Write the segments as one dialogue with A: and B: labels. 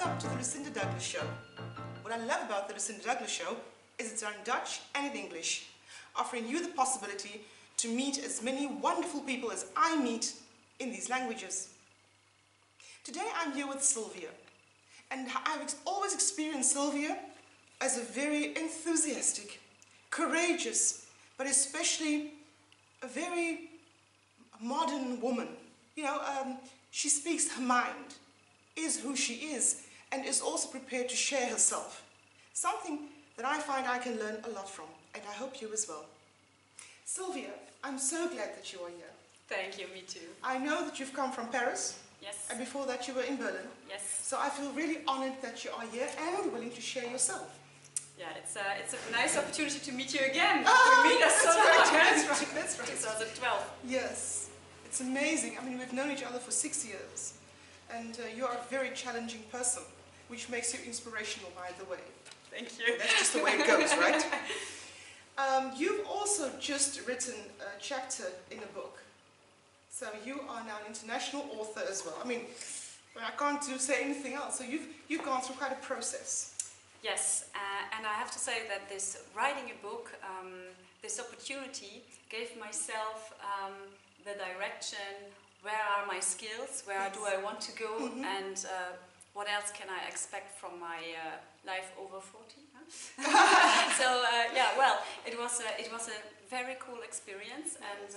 A: Welcome to the Lucinda Douglas Show. What I love about the Lucinda Douglas Show is it's in Dutch and in English, offering you the possibility to meet as many wonderful people as I meet in these languages. Today I'm here with Sylvia, and I've always experienced Sylvia as a very enthusiastic, courageous, but especially a very modern woman. You know, she speaks her mind, is who she is, and is also prepared to share herself. Something that I find I can learn a lot from, and I hope you as well. Sylvia, I'm so glad that you are here.
B: Thank you, me too.
A: I know that you've come from Paris.
B: Yes.
A: And before that you were in Berlin.
B: Yes.
A: So I feel really honored that you are here and willing to share yourself.
B: Yeah, it's a nice opportunity to meet you again.
A: Oh,
B: we meet us so much.
A: That's right.
B: 2012.
A: Yes. It's amazing. I mean, we've known each other for 6 years. And you are a very challenging person, which makes you inspirational, by the way.
B: Thank you.
A: That's just the way it goes, right? You've also just written a chapter in a book. So you are now an international author as well. I mean, I can't say anything else. So you've gone through quite a process.
B: Yes, and I have to say that this writing a book, this opportunity gave myself the direction, where are my skills, where do I want to go, and what else can I expect from my life over 40? Huh? So yeah, well, it was a very cool experience, and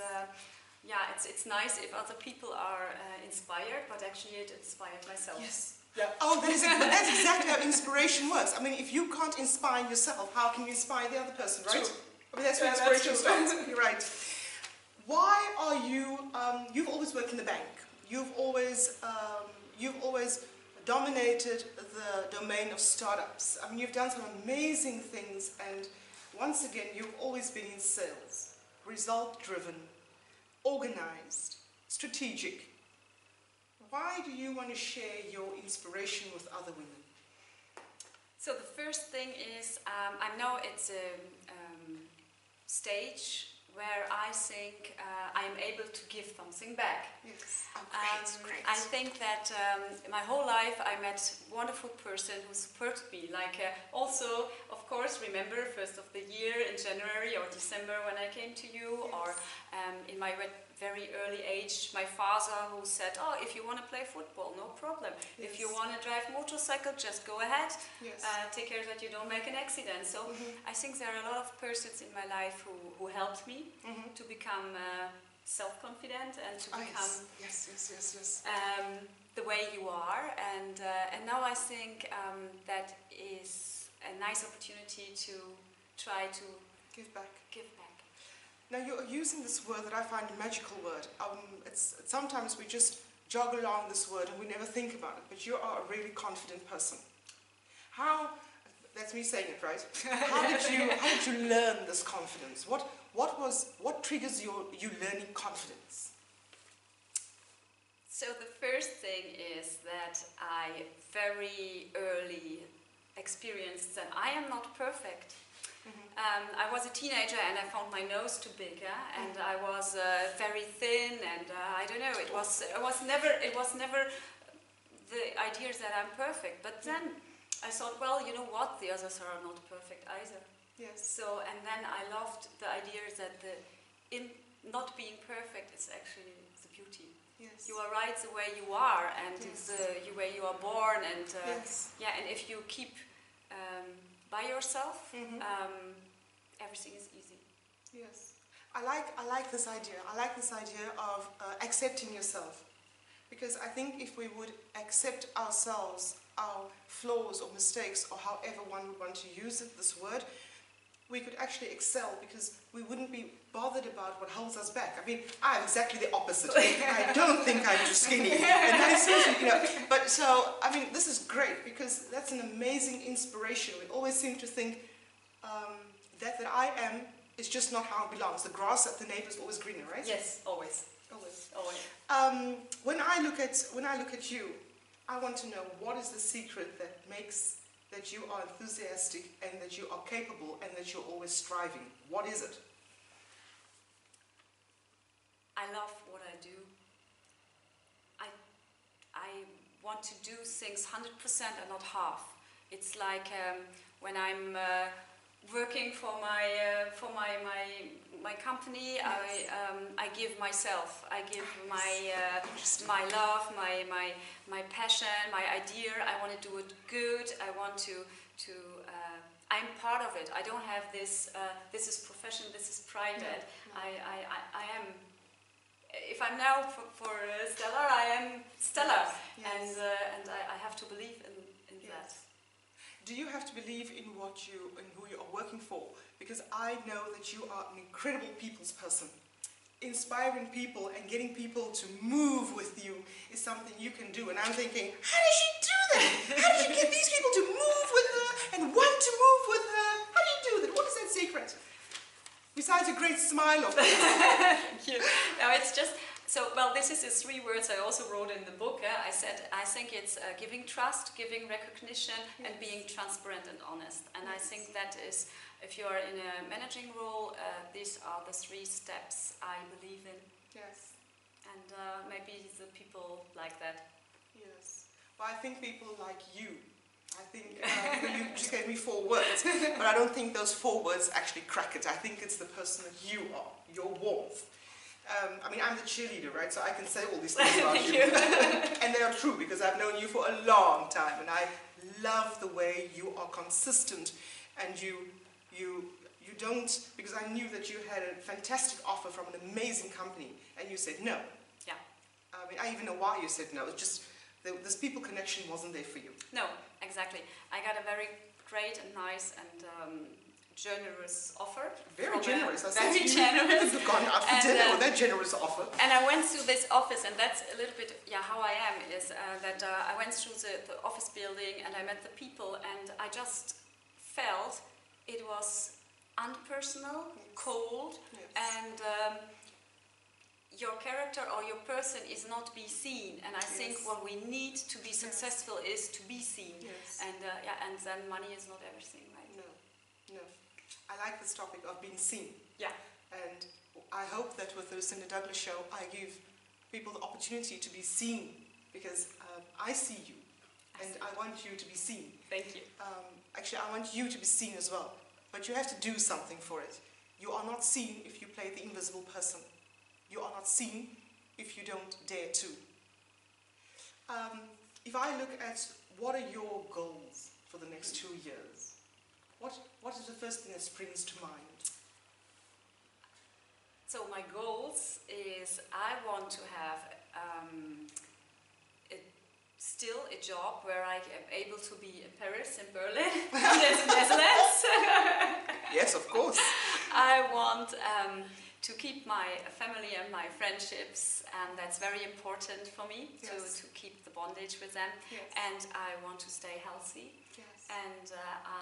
B: yeah, it's nice if other people are inspired, but actually it inspired myself.
A: Yes. Yeah. Oh, that's exactly how inspiration works. I mean, if you can't inspire yourself, how can you inspire the other person, right?
B: True.
A: I mean, that's where inspiration starts. You're right. Why are you? You've always worked in the bank. You've always dominated the domain of startups. I mean, you've done some amazing things, and once again, you've always been in sales, result-driven, organized, strategic. Why do you want to share your inspiration with other women?
B: So the first thing is, I know it's a stage where I think I am able to give something back.
A: Yes. Oh, great.
B: I think that my whole life I met wonderful person who supported me. Like also, of course, remember 1st of the year in January or December when I came to you, yes. Or in my very early age, my father who said, oh, if you want to play football, no problem. Yes. If you want to drive motorcycle, just go ahead. Yes. Take care that you don't make an accident. So I think there are a lot of persons in my life who helped me to become self-confident and to become
A: yes.
B: The way you are. And now I think that is a nice opportunity to try to
A: give back.
B: Now
A: you're using this word that I find a magical word. Sometimes we just jog along this word and we never think about it, but you are a really confident person. That's me saying it, right? How did you learn this confidence? What triggers you learning confidence?
B: So the first thing is that I very early experienced that I am not perfect. I was a teenager and I found my nose too big, and I was very thin, and I don't know. It was never the idea that I'm perfect. But then I thought, well, you know what? The others are not perfect either.
A: Yes.
B: So and then I loved the idea that in not being perfect is actually the beauty.
A: Yes.
B: You are right the way you are, and
A: yes.
B: the way you are born, and
A: yes.
B: yeah, and if you keep by yourself, everything is easy.
A: Yes, I like this idea. I like this idea of accepting yourself, because I think if we would accept ourselves, our flaws or mistakes, or however one would want to use this word, we could actually excel, because we wouldn't be bothered about what holds us back. I mean, I'm exactly the opposite. I don't think I'm too skinny. And I seriously, you know, but so, I mean, this is great, because that's an amazing inspiration. We always seem to think that I am is just not how it belongs. The grass at the neighbor is always greener, right?
B: Yes, always.
A: When I look at you, I want to know, what is the secret that makes that you are enthusiastic and that you are capable and that you're always striving? What is it?
B: I love what I do. I want to do things 100% and not half. It's like when I'm working for my company, yes. I give myself, I give my love, my passion, my idea. I want to do it good. I want to I'm part of it. I don't have this. This is profession. This is private. No. I am. If I'm now for Stella, I am Stella, yes. And I have to believe in yes. that.
A: Do you have to believe in who you are working for? Because I know that you are an incredible people's person. Inspiring people and getting people to move with you is something you can do. And I'm thinking, how does she do that? How does she get these people to move with her and want to move with her? How do you do that? What is that secret? Besides a great smile, of course.
B: Yeah. No, it's just. So, well, this is the 3 words I also wrote in the book. I said, I think it's giving trust, giving recognition, yes. and being transparent and honest. And yes. I think that is, if you are in a managing role, these are the 3 steps I believe in.
A: Yes.
B: And maybe the people like that.
A: Yes. Well, I think people like you. I think you just gave me 4 words, but I don't think those 4 words actually crack it. I think it's the person that you are, your warmth. I mean, I'm the cheerleader, right? So I can say all these things about you. And they are true because I've known you for a long time, and I love the way you are consistent, and you don't, because I knew that you had a fantastic offer from an amazing company, and you said no.
B: Yeah.
A: I mean, I even know why you said no. It's just this people connection wasn't there for you.
B: No, exactly. I got a very great and nice and generous offer.
A: Very generous.
B: Very generous.
A: You've gone out for dinner with that generous offer.
B: And I went through this office, and that's a little bit, how I am, is that I went through the office building, and I met the people, and I just felt it was unpersonal, yes. cold, yes. and your character or your person is not be seen. And I yes. think what we need to be successful yes. is to be seen.
A: Yes.
B: And and then money is not everything, right?
A: No, no. I like this topic of being seen.
B: Yeah.
A: And I hope that with the Lucinda Douglas show, I give people the opportunity to be seen, because I see you, and I want you to be seen.
B: Thank you.
A: Actually, I want you to be seen as well, but you have to do something for it. You are not seen if you play the invisible person. You are not seen if you don't dare to. If I look at what are your goals for the next 2 years, what is the first thing that springs to mind?
B: So my goals is I want to have still a job where I am able to be in Paris, in Berlin, in the Netherlands.
A: Yes, of course.
B: I want to keep my family and my friendships, and that's very important for me, yes. to keep the bondage with them.
A: Yes.
B: And I want to stay healthy.
A: Yes.
B: And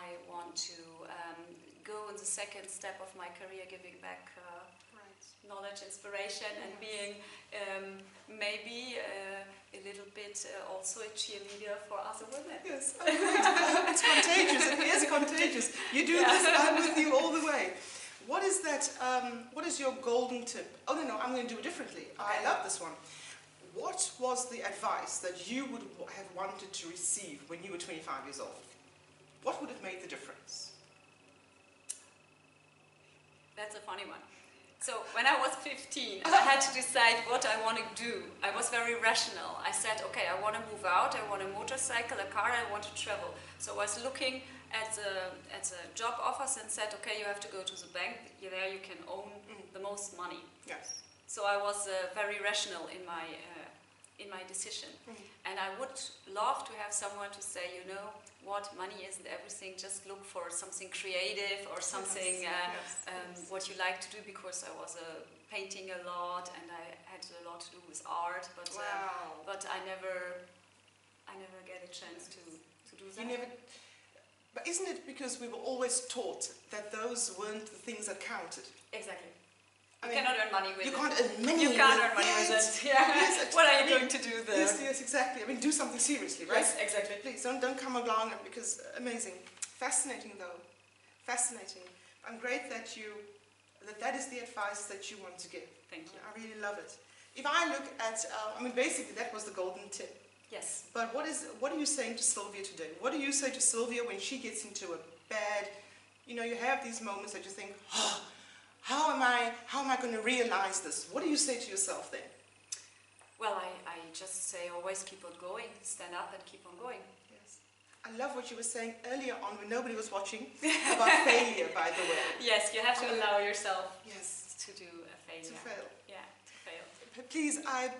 B: I want to go in the second step of my career, giving back knowledge, inspiration, yes. and being maybe a little bit also a cheerleader for other women.
A: Yes, it's contagious. It is contagious. You do this, I'm with you all the way. What is that? What is your golden tip? Oh no, I'm going to do it differently. Okay. I love this one. What was the advice that you would have wanted to receive when you were 25 years old? What would have made the difference?
B: That's a funny one. So when I was 15, I had to decide what I want to do. I was very rational. I said, okay, I want to move out, I want a motorcycle, a car, I want to travel. So I was looking at the job offers and said, okay, you have to go to the bank. There you can own the most money.
A: Yes.
B: So I was very rational in my decision. And I would love to have someone to say, you know what, money isn't everything, just look for something creative or something what you like to do, because I was painting a lot and I had a lot to do with art, but I never get a chance to do that.
A: But isn't it because we were always taught that those weren't the things that counted?
B: Exactly. You cannot earn money with it.
A: You can't earn money
B: with it. You can't earn money with it. Yeah. Yes, what are you going to do there?
A: Yes, exactly. I mean, do something seriously, right?
B: Yes, exactly.
A: Please, don't come along, because amazing. Fascinating, though. Fascinating. I'm great that that is the advice that you want to give.
B: Thank you.
A: I really love it. If I look at, basically that was the golden tip.
B: Yes.
A: But what are you saying to Sylvia today? What do you say to Sylvia when she gets into a bad, you have these moments that you think, oh, how am I going to realize this? What do you say to yourself then?
B: Well, I just say always keep on going, stand up and keep on going.
A: Yes. I love what you were saying earlier on when nobody was watching about failure, by the way.
B: Yes, you have to allow yourself
A: to
B: do a failure.
A: To fail.
B: Yeah, to fail.
A: But please, I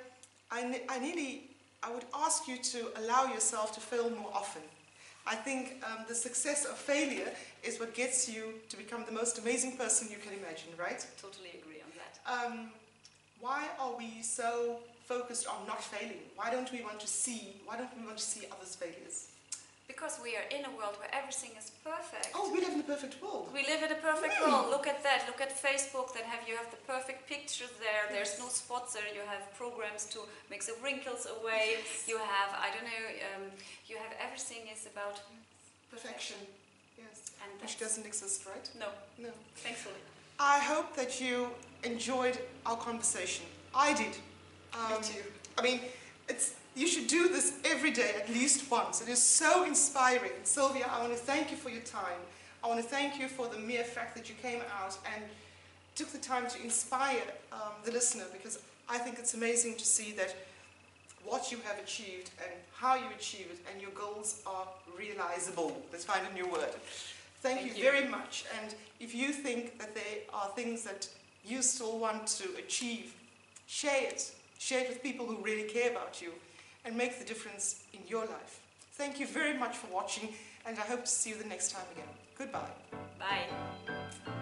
A: would ask you to allow yourself to fail more often. I think the success of failure is what gets you to become the most amazing person you can imagine, right?
B: Totally agree on that.
A: Why are we so focused on not failing? Why don't we want to see others' failures?
B: Because we are in a world where everything is perfect.
A: Oh, we live in a perfect world.
B: We live in a perfect world. Look at that. Look at Facebook. Then you have the perfect pictures there. There's no spots there. You have programs to make the wrinkles away.
A: Yes.
B: You have, I don't know, you have everything is about
A: Perfection. Yes.
B: And
A: which doesn't exist, right?
B: No.
A: No.
B: Thankfully.
A: I hope that you enjoyed our conversation. I did.
B: Me too.
A: I mean, you should do this every day at least once. It is so inspiring. Sylvia, I want to thank you for your time. I want to thank you for the mere fact that you came out and took the time to inspire the listener, because I think it's amazing to see that what you have achieved and how you achieve it and your goals are realizable. Let's find a new word. Thank you very much. And if you think that there are things that you still want to achieve, share it. Share it with people who really care about you and make the difference in your life. Thank you very much for watching, and I hope to see you the next time again. Goodbye.
B: Bye.